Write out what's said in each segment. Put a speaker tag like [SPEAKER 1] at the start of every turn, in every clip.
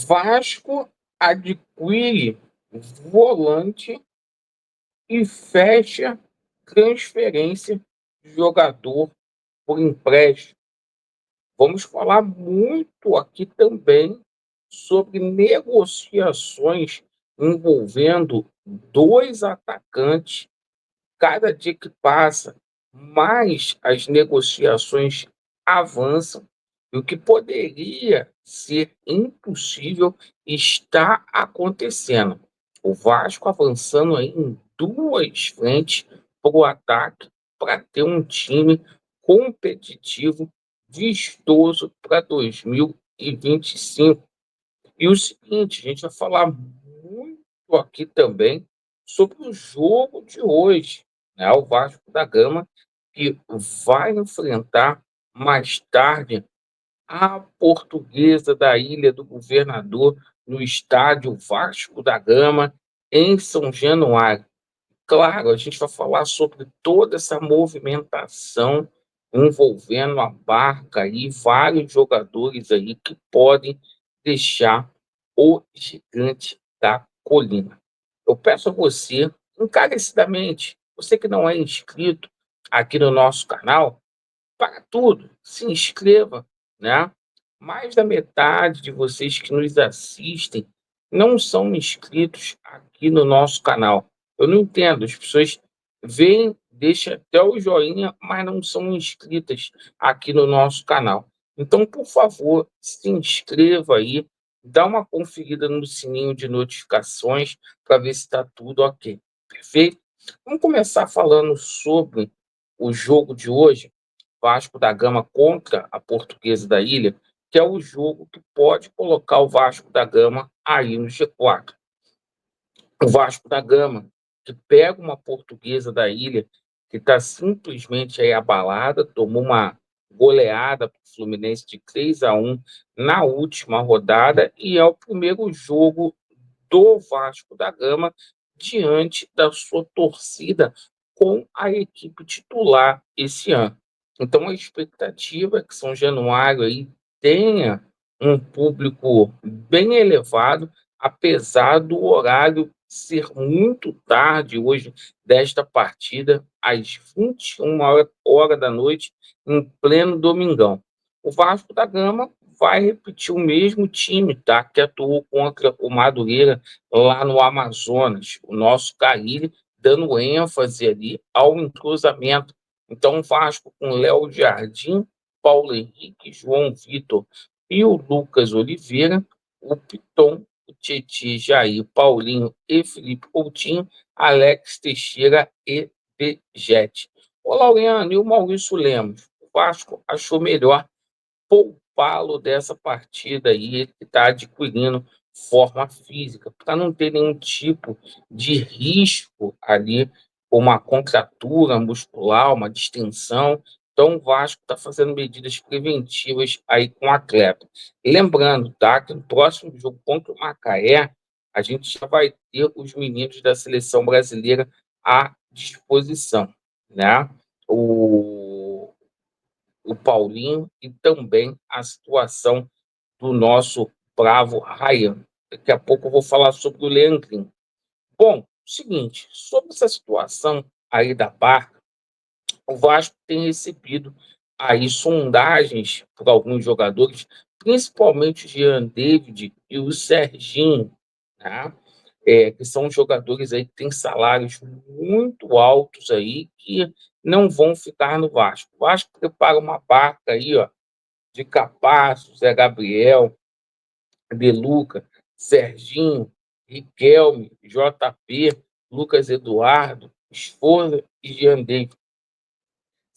[SPEAKER 1] Vasco adquire volante e fecha transferência de jogador por empréstimo. Vamos falar muito aqui também sobre negociações envolvendo 2 atacantes. Cada dia que passa, mais as negociações avançam, e o que poderia ser impossível está acontecendo. O Vasco avançando aí em 2 frentes para o ataque, para ter um time competitivo, vistoso para 2025. E o seguinte, a gente vai falar muito aqui também sobre o jogo de hoje, né? O Vasco da Gama, que vai enfrentar mais tarde a Portuguesa da Ilha do Governador no estádio Vasco da Gama, em São Januário. Claro, a gente vai falar sobre toda essa movimentação envolvendo a barca e vários jogadores aí que podem deixar o Gigante da Colina. Eu peço a você, encarecidamente, você que não é inscrito aqui no nosso canal, para tudo, se inscreva, né? Mais da metade de vocês que nos assistem não são inscritos aqui no nosso canal. Eu não entendo, as pessoas veem, deixam até o joinha, mas não são inscritas aqui no nosso canal. Então, por favor, se inscreva aí, dá uma conferida no sininho de notificações para ver se está tudo ok. Perfeito? Vamos começar falando sobre o jogo de hoje. Vasco da Gama contra a Portuguesa da Ilha, que é o jogo que pode colocar o Vasco da Gama aí no G4. O Vasco da Gama, que pega uma Portuguesa da Ilha, que está simplesmente aí abalada, tomou uma goleada para o Fluminense de 3-1 na última rodada, e é o primeiro jogo do Vasco da Gama diante da sua torcida com a equipe titular esse ano. Então a expectativa é que São Januário aí tenha um público bem elevado, apesar do horário ser muito tarde hoje desta partida, às 21 horas da noite, em pleno domingão. O Vasco da Gama vai repetir o mesmo time, tá? Que atuou contra o Madureira lá no Amazonas, o nosso Carille, dando ênfase ali ao entrosamento. Então, o Vasco com Léo Jardim, Paulo Henrique, João Vitor e o Lucas Oliveira, o Piton, o Tietê, Jair, Paulinho e Felipe Coutinho, Alex Teixeira e Vegete. O Laureano e o Maurício Lemos. O Vasco achou melhor poupá-lo dessa partida aí, ele que está adquirindo forma física, para não ter nenhum tipo de risco ali, uma contratura muscular, uma distensão. Então, o Vasco está fazendo medidas preventivas aí com o atleta. Lembrando, tá, que no próximo jogo contra o Macaé, a gente já vai ter os meninos da seleção brasileira à disposição, né? O Paulinho e também a situação do nosso bravo Ryan. Daqui a pouco eu vou falar sobre o Leandrinho. Bom, seguinte, sobre essa situação aí da barca, o Vasco tem recebido aí sondagens por alguns jogadores, principalmente o Jean David e o Serginho, né? Que são jogadores aí que têm salários muito altos aí, que não vão ficar no Vasco. O Vasco prepara uma barca aí, ó, de Capasso, Zé Gabriel, De Luca, Serginho, Riquelme, JP, Lucas Eduardo, Esforza e Jean David.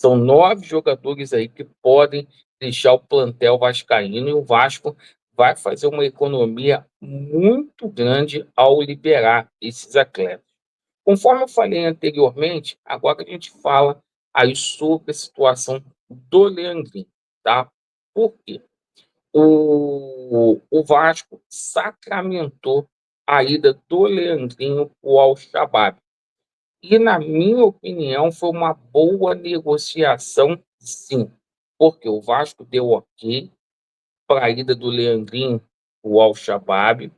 [SPEAKER 1] São 9 jogadores aí que podem deixar o plantel vascaíno, e o Vasco vai fazer uma economia muito grande ao liberar esses atletas. Conforme eu falei anteriormente, agora a gente fala aí sobre a situação do Leandrinho, tá? Por quê? O Vasco sacramentou a ida do Leandrinho para o Al-Shabaab. E, na minha opinião, foi uma boa negociação, sim, porque o Vasco deu ok para a ida do Leandrinho o Al-Shabaab.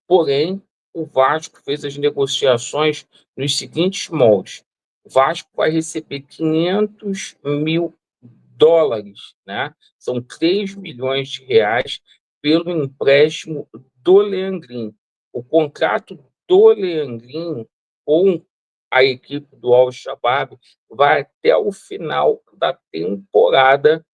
[SPEAKER 1] Porém, o Vasco fez as negociações nos seguintes moldes: o Vasco vai receber 500 mil dólares, né? São 3 milhões de reais pelo empréstimo do Leandrinho. O contrato do Leandrinho com a equipe do Al-Shabaab vai até o final da temporada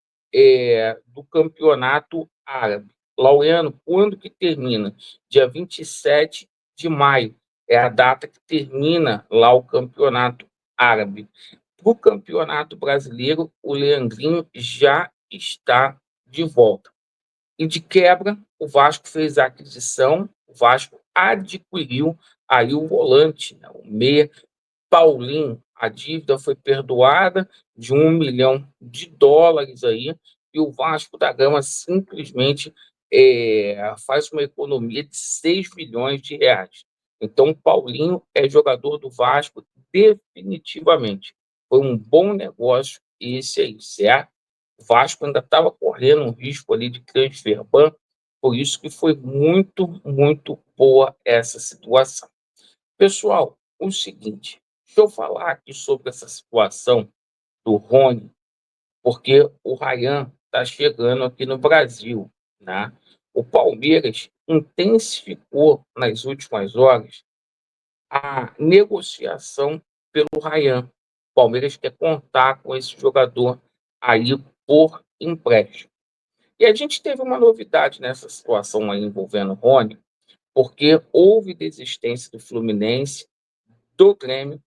[SPEAKER 1] do Campeonato Árabe. Laureano, quando que termina? Dia 27 de maio. É a data que termina lá o Campeonato Árabe. Para o Campeonato Brasileiro, o Leandrinho já está de volta. E de quebra, o Vasco fez a aquisição, o Vasco adquiriu aí o volante, né, o meia Paulinho. A dívida foi perdoada de 1 milhão de dólares aí, e o Vasco da Gama simplesmente faz uma economia de 6 milhões de reais. Então, Paulinho é jogador do Vasco definitivamente. Foi um bom negócio esse aí, certo? O Vasco ainda estava correndo um risco ali de transfer ban, por isso que foi muito, muito boa essa situação. Pessoal, o seguinte, deixa eu falar aqui sobre essa situação do Rony, porque o Ryan está chegando aqui no Brasil, né? O Palmeiras intensificou nas últimas horas a negociação pelo Ryan. O Palmeiras quer contar com esse jogador aí por empréstimo. E a gente teve uma novidade nessa situação aí envolvendo o Rony, porque houve desistência do Fluminense, do Grêmio.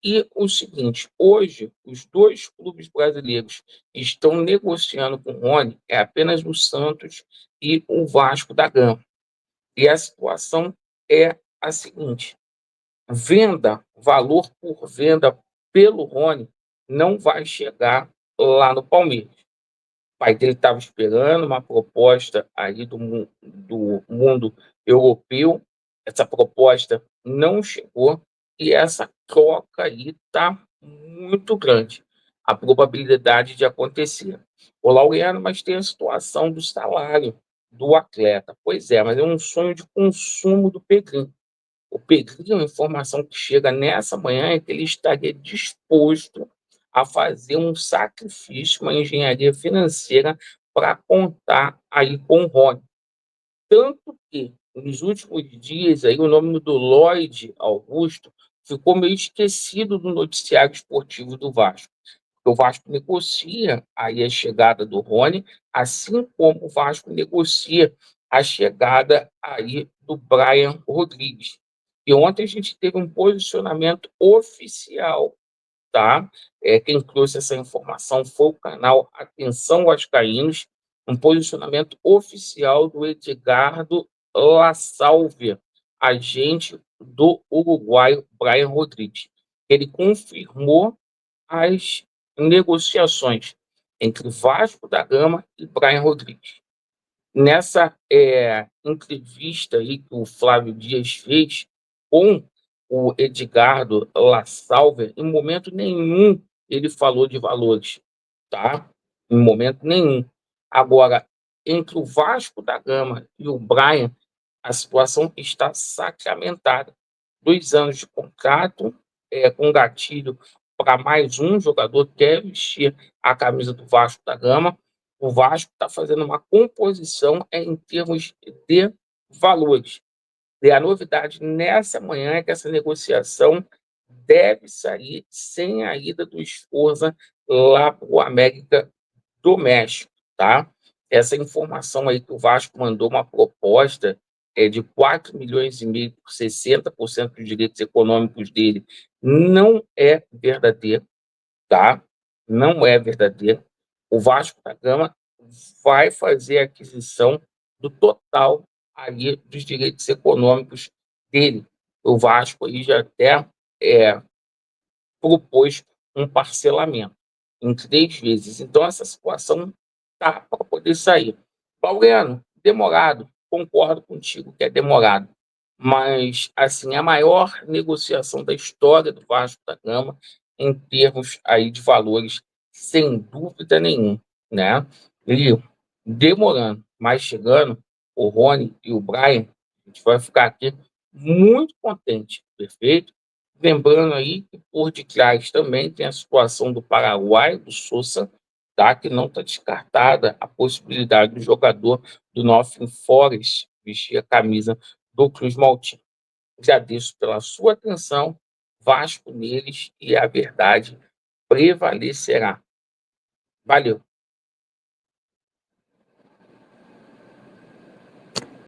[SPEAKER 1] E o seguinte, hoje, os dois clubes brasileiros estão negociando com o Rony, é apenas o Santos e o Vasco da Gama. E a situação é a seguinte: venda, valor por venda pelo Rony, não vai chegar lá no Palmeiras. O pai dele estava esperando uma proposta aí do mundo europeu. Essa proposta não chegou e essa troca aí está muito grande, a probabilidade de acontecer. O Laureano, mas tem a situação do salário do atleta. Pois é, mas é um sonho de consumo do Pedrinho. O Pedrinho, a informação que chega nessa manhã é que ele estaria disposto a fazer um sacrifício, uma engenharia financeira para contar aí com o Rony. Tanto que, nos últimos dias, aí, o nome do Lloyd Augusto ficou meio esquecido do noticiário esportivo do Vasco. O Vasco negocia aí a chegada do Rony, assim como o Vasco negocia a chegada aí do Brian Rodrigues. E ontem a gente teve um posicionamento oficial, tá? Quem trouxe essa informação foi o canal Atenção Vascaínos, um posicionamento oficial do Edgardo La Salvia, agente do uruguaio Brian Rodrigues. Ele confirmou as negociações entre Vasco da Gama e Brian Rodrigues. Nessa entrevista aí que o Flávio Dias fez com o Edgardo La Salve, em momento nenhum ele falou de valores, tá? Em momento nenhum. Agora, entre o Vasco da Gama e o Brian, a situação está sacramentada. 2 anos de contrato, com gatilho para mais um jogador que quer vestir a camisa do Vasco da Gama. O Vasco está fazendo uma composição em termos de valores. E a novidade nessa manhã é que essa negociação deve sair sem a ida do Esforza lá para o América do México, tá? Essa informação aí que o Vasco mandou uma proposta de 4,5 milhões por 60% dos direitos econômicos dele não é verdadeira, tá? Não é verdadeira. O Vasco da Gama vai fazer a aquisição do total ali dos direitos econômicos dele. O Vasco aí já até propôs um parcelamento em 3 vezes. Então, essa situação tá para poder sair. Laureano, demorado, concordo contigo que é demorado, mas assim, a maior negociação da história do Vasco da Gama em termos aí de valores, sem dúvida nenhuma, né? E demorando, mas chegando, o Rony e o Brian, a gente vai ficar aqui muito contente, perfeito? Lembrando aí que por detrás também tem a situação do Paraguai, do Sousa, tá? Que não está descartada a possibilidade do jogador do Nottingham Forest vestir a camisa do Cruz Maltino. Agradeço pela sua atenção, Vasco neles e a verdade prevalecerá. Valeu!